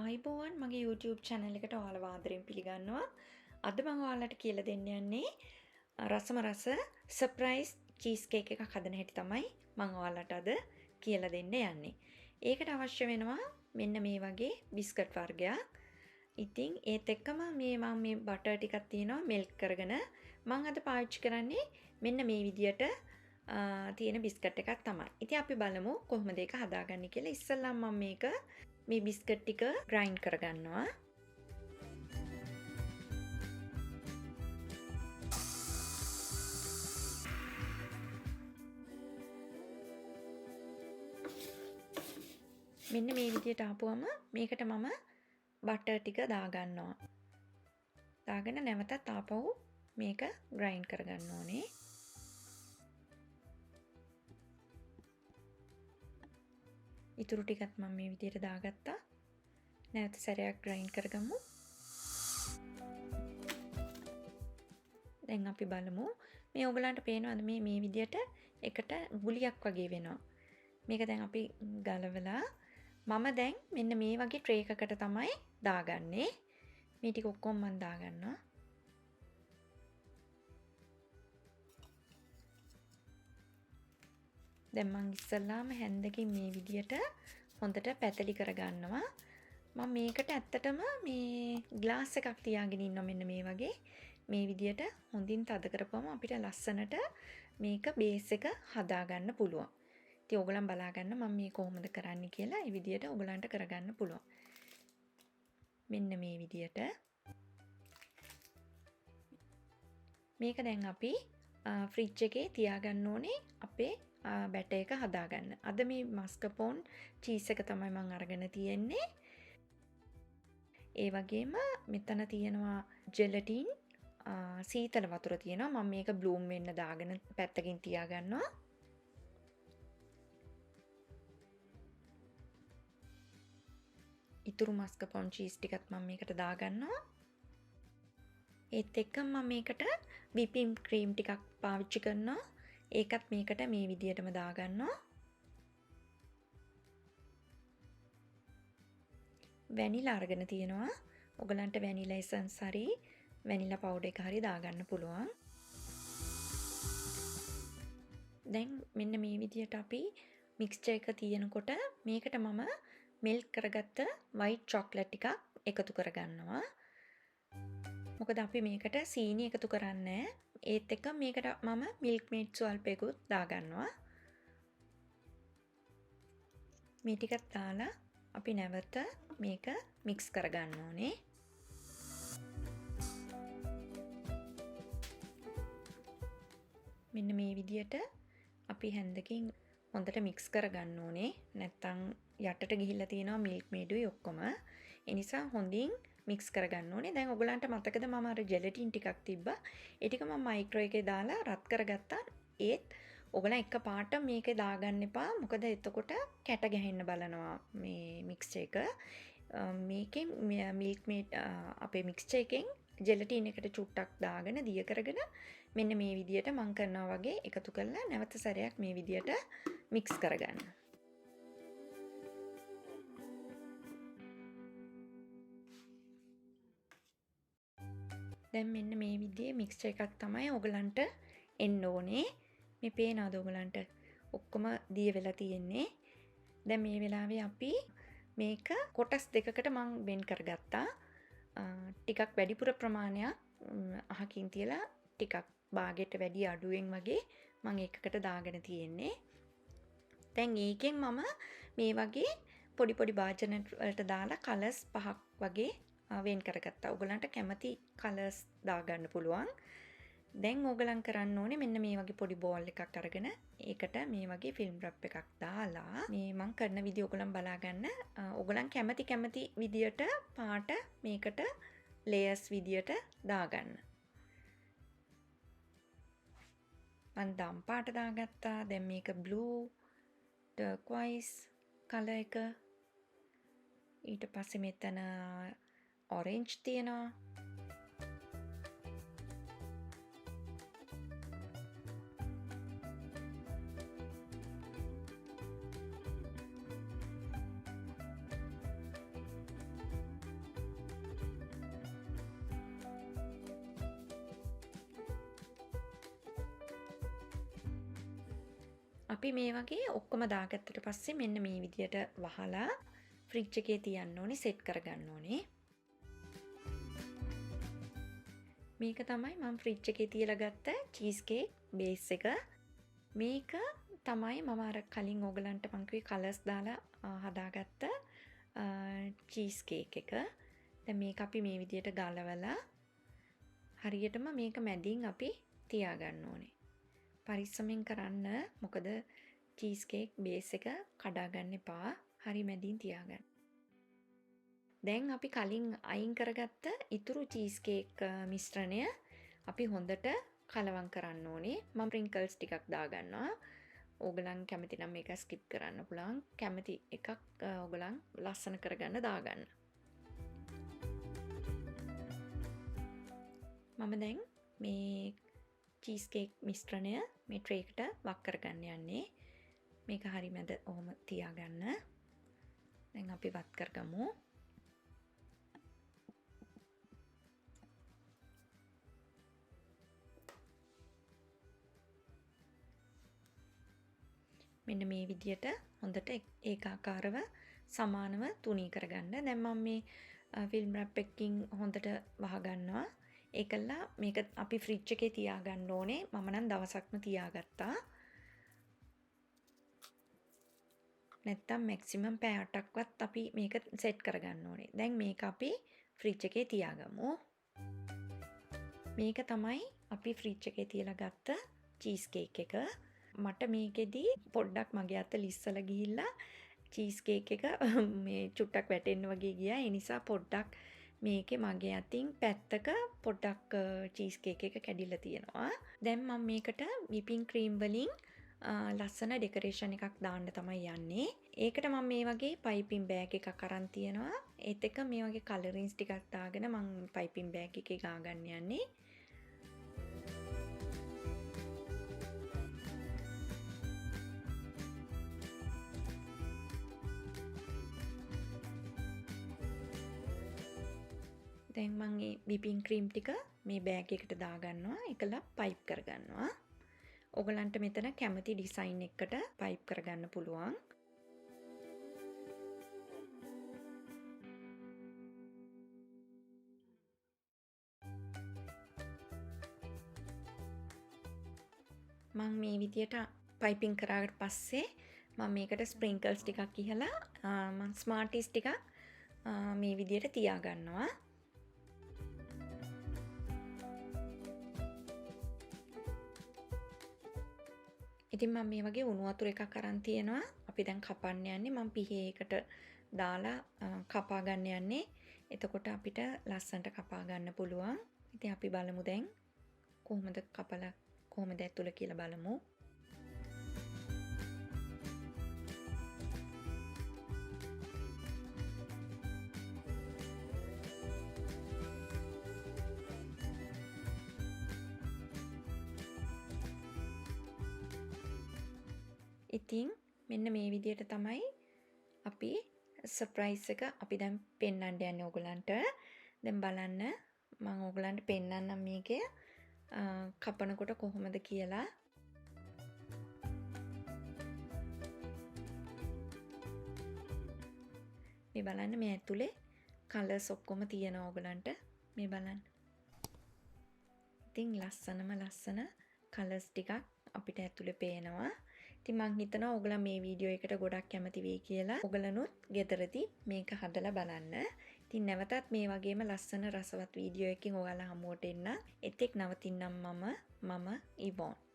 ආයිබෝවන් මගේ YouTube channel එකට ඔයාලව ආදරෙන් පිළිගන්නවා. අද මම ඔයාලට කියලා දෙන්න යන්නේ රසම රස සර්ප්‍රයිස් cheesecake එකක් හදන හැටි තමයි මම ඔයාලට අද කියලා දෙන්න යන්නේ. ඒකට අවශ්‍ය වෙනවා මෙන්න මේ වගේ බිස්කට් වර්ගයක්. ඉතින් ඒත් එක්කම මම මේ බටර් ටිකක් තියෙනවා මෙල්ට් කරගෙන මම අද පාවිච්චි කරන්නේ මෙන්න මේ විදියට තියෙන බිස්කට් එකක් තමයි. ඉතින් අපි බලමු කොහොමද ඒක හදාගන්නේ කියලා. ඉස්සෙල්ලා මම මේ බිස්කට් ටික ග්‍රයින්ඩ් කරගන්නවා. මෙන්න මේ විදියට ආපුවම මේකට මම බටර් ටික දාගන්නවා. දාගෙන නැවතත් ආපහු මේක ග්‍රයින්ඩ් කරගන්න ඕනේ. ඉතුරු ටිකත් මම මේ විදියට දාගත්තා. නැවත සැරයක් ග්‍රයින්ඩ් කරගමු. දැන් අපි බලමු මේ ඔයගලන්ට පේනවද මේ විදියට එකට ගුලියක් වගේ වෙනවා. මේක දැන් අපි ගලවලා මම දැන් මෙන්න මේ වගේ ට්‍රේ එකකට තමයි දාගන්නේ. මේ ටික ඔක්කොම මම දාගන්නවා. දැන් මම ඉස්සල්ලාම හැන්දකින් මේ විදියට හොඳට පැතලි කරගන්නවා. මම මේකට ඇත්තටම මේ ග්ලාස් එකක් තියාගෙන ඉන්නවා මෙන්න මේ වගේ. මේ විදියට හොඳින් තද කරපුවම අපිට ලස්සනට මේක බේස් එක හදාගන්න පුළුවන්. ඉතින් ඔයගලන් බලා ගන්න මම මේ කොහොමද කරන්නේ කියලා. මේ විදියට ඔයගලන්ට කරගන්න පුළුවන්. මෙන්න මේ විදියට. මේක දැන් අපි ෆ්‍රිජ් එකේ තියාගන්න ඕනේ අපේ බැටර් එක හදාගන්න. අද මේ මස්කපෝන් චීස් එක තමයි මම අරගෙන තියෙන්නේ. ඒ වගේම මෙතන තියෙනවා ජෙලටින් සීතල වතුර තියෙනවා. මම මේක බ්ලූම් වෙන්න දාගෙන පැත්තකින් තියාගන්නවා. ඉතුරු මස්කපෝන් චීස් ටිකත් මම මේකට දාගන්නවා. ඒත් එක්කම මම මේකට විපින් ක්‍රීම් ටිකක් පාවිච්චි කරනවා. ඒකත් මේකට මේ විදියටම දාගන්නවා. වැනිලා අරගෙන තියෙනවා. ඔයගලන්ට වැනිලා එසන්ස් හරි වැනිලා පවුඩර් එක හරි දාගන්න පුළුවන්. දැන් මෙන්න මේ විදියට අපි මික්ස්චර් එක තියෙනකොට මේකට මම මෙල්ට් කරගත්ත වයිට් චොක්ලට් ටිකක් එකතු කරගන්නවා. මොකද අපි මේකට සීනි එකතු කරන්නේ. ඒත් එක්ක මේකට මම මිල්ක්මේඩ් ස්වල්පයකුත් දාගන්නවා. මේ ටිකත් දාලා අපි නැවත මේක මික්ස් කරගන්න ඕනේ. මෙන්න මේ විදියට අපි හැන්දකින් හොඳට මික්ස් කරගන්න ඕනේ. නැත්තම් යටට ගිහිල්ලා තියෙනවා මිල්ක්මේඩුයි ඔක්කොම. ඒ නිසා හොඳින් මික්ස් කරගන්න ඕනේ. දැන් ඔයගලන්ට මතකද මම අර ජෙලටින් ටිකක් තිබ්බා. ඒ ටික මම මයික්‍රෝ එකේ දාලා රත් කරගත්තා. ඒත් ඔයගලන් එකපාරට මේකේ දාගන්න එපා. මොකද එතකොට කැට ගැහෙන්න බලනවා මේ මික්ස්චර් එක. මේකෙන් මිල්ක්මේඩ් අපේ මික්ස්චර් එකෙන් ජෙලටින් එකට චුට්ටක් දාගෙන දිය කරගෙන මෙන්න මේ විදියට මම කරනවා වගේ එකතු කරලා නැවත සැරයක් මේ විදියට මික්ස් කරගන්න. දැන් මෙන්න මේ විදිහේ මික්ස්චර් එකක් තමයි ඔයගලන්ට එන්න ඕනේ. මේ පේනවද ඔයගලන්ට? ඔක්කොම දිය වෙලා තියෙන්නේ. දැන් මේ වෙලාවේ අපි මේක කොටස් දෙකකට මම වෙන් කරගත්තා. ටිකක් වැඩිපුර ප්‍රමාණයක් අහකින් තියලා ටිකක් භාගයට වැඩි අඩුවෙන් වගේ මම එකකට දාගෙන තියෙන්නේ. දැන් ඒකෙන් මම මේ වගේ පොඩි පොඩි භාජන වලට දාලා කලර්ස් 5ක් වගේ වෙන් කරගත්තා. ඔයගලන්ට කැමති කලර්ස් දාගන්න පුළුවන්. දැන් ඔයගලන් කරන්න ඕනේ මෙන්න මේ වගේ පොඩි බෝල් එකක් අරගෙන ඒකට මේ වගේ ෆිල්ම් රැප් එකක් දාලා මේ මම කරන විදිය ඔයගලන් බලා ගන්න. ඔයගලන් කැමති විදියට පාට මේකට ලේයර්ස් විදියට දාගන්න. මම දම් පාට දාගත්තා. දැන් මේක බ්ලූ ටර්කොයිස් කලර් එක. ඊට පස්සේ මෙතන ඔරෙන්ජ් තියෙනවා. අපි මේ වගේ ඔක්කොම දාගත්තට පස්සේ මෙන්න මේ විදියට වහලා ෆ්‍රිජ් එකේ තියන්න ඕනේ, සෙට් කරගන්න ඕනේ. මේක තමයි මම ෆ්‍රිජ් එකේ තියලා ගත්ත චීස් කේක් බේස් එක. මේක තමයි මම අර කලින් ඕගලන්ට මං කිව්වේ කලර්ස් දාලා හදාගත්ත චීස් කේක් එක. දැන් මේක අපි මේ විදියට ගලවලා හරියටම මේක මැදින් අපි තියාගන්න ඕනේ. පරිස්සමෙන් කරන්න, මොකද චීස් කේක් බේස් එක කඩා ගන්න එපා. හරි මැදින් තියාගන්න. දැන් අපි කලින් අයින් කරගත්ත ඉතුරු චීස් කේක් මිශ්‍රණය අපි හොඳට කලවම් කරන්න ඕනේ. මම ස්ප්‍රින්කල්ස් ටිකක් දාගන්නවා. ඕගලන් කැමති නම් මේක ස්කිප් කරන්න පුළුවන්. කැමති එකක් ඕගලන් ලස්සන කරගන්න දාගන්න. මම දැන් මේ චීස් කේක් මිශ්‍රණය මේ ට්‍රේ එකට වක් කරගන්න යන්නේ. මේක හරි මැද ඔහොම තියාගන්න. දැන් අපි වත් කරගමු. මෙන්න මේ විදියට හොඳට ඒකාකාරව සමානව තුනී කරගන්න. දැන් මම මේ ෆිල්ම් රැප් එකකින් හොඳට වහගන්නවා. ඒකලා මේක අපි ෆ්‍රිජ් එකේ තියාගන්න ඕනේ. මම නම් දවසක්ම තියාගත්තා. නැත්තම් මැක්සිමම් පැය 8ක්වත් අපි මේක සෙට් කරගන්න ඕනේ. දැන් මේක අපි ෆ්‍රිජ් එකේ තියාගමු. මේක තමයි අපි ෆ්‍රිජ් එකේ තියලා ගත්ත චීස් කේක් එක. මට මේකෙදි පොඩ්ඩක් මගේ අත ලිස්සලා ගිහිල්ලා චීස් කේක් එක මේ චුට්ටක් වැටෙන්න වගේ ගියා. ඒ නිසා පොඩ්ඩක් මේකේ මගේ අතින් පැත්තක පොඩ්ඩක් චීස් කේක් එක කැඩිලා තියෙනවා. දැන් මම මේකට විපින් ක්‍රීම් වලින් ලස්සන ඩෙකරේෂන් එකක් දාන්න තමයි යන්නේ. ඒකට මම මේ වගේ පයිපින් බෑග් එකක් අරන් තියනවා. ඒත් එක මේ වගේ කලරින්ස් ටිකක් දාගෙන මම පයිපින් බෑග් එකේ ගා ගන්න යන්නේ. දැන් මම මේ විපින් ක්‍රීම් ටික මේ බෑග් එකට දාගන්නවා. ඒකලා පයිප් කරගන්නවා. ඔයගලන්ට මෙතන කැමති ඩිසයින් එකකට පයිප් කරගන්න පුළුවන්. මම මේ විදියට පයිපින් කරාට පස්සේ මම මේකට ස්ප්‍රින්කල්ස් ටිකක් ඉහලා මම ස්මාර්ටිස් ටිකක් මේ විදියට තියාගන්නවා. ඉතින් මම මේ වගේ උණු වතුර එකක් අරන් තියෙනවා. අපි දැන් කපන්න යන්නේ. මම පිහේකට දාලා කපා ගන්න යන්නේ. එතකොට අපිට ලස්සනට කපා ගන්න පුළුවන්. ඉතින් අපි බලමු දැන් කොහොමද කපලා කොහොමද ඇතුළ කියලා බලමු. ඉතින් මෙන්න මේ විදියට තමයි අපි සර්ප්‍රයිස් එක අපි දැන් පෙන්වන්න යන්නේ ඕගලන්ට. දැන් බලන්න මම ඕගලන්ට පෙන්වන්නම් මේකේ කපනකොට කොහොමද කියලා. මේ බලන්න මේ ඇතුලේ කලර්ස් ඔක්කොම තියෙනවා ඕගලන්ට. මේ බලන්න. ඉතින් ලස්සන කලර්ස් ටිකක් අපිට ඇතුලේ පේනවා. ඉතින් මං හිතනවා ඔයගොල්ලෝ මේ වීඩියෝ එකට ගොඩක් කැමති වෙයි කියලා. ඔයගලනුත් ගෙදරදී මේක හදලා බලන්න. ඉතින් නැවතත් මේ වගේම ලස්සන රසවත් වීඩියෝ එකකින් ඔයාලා හමුවට එන්න. එතෙක් නවතින්නම් මම Yvonne.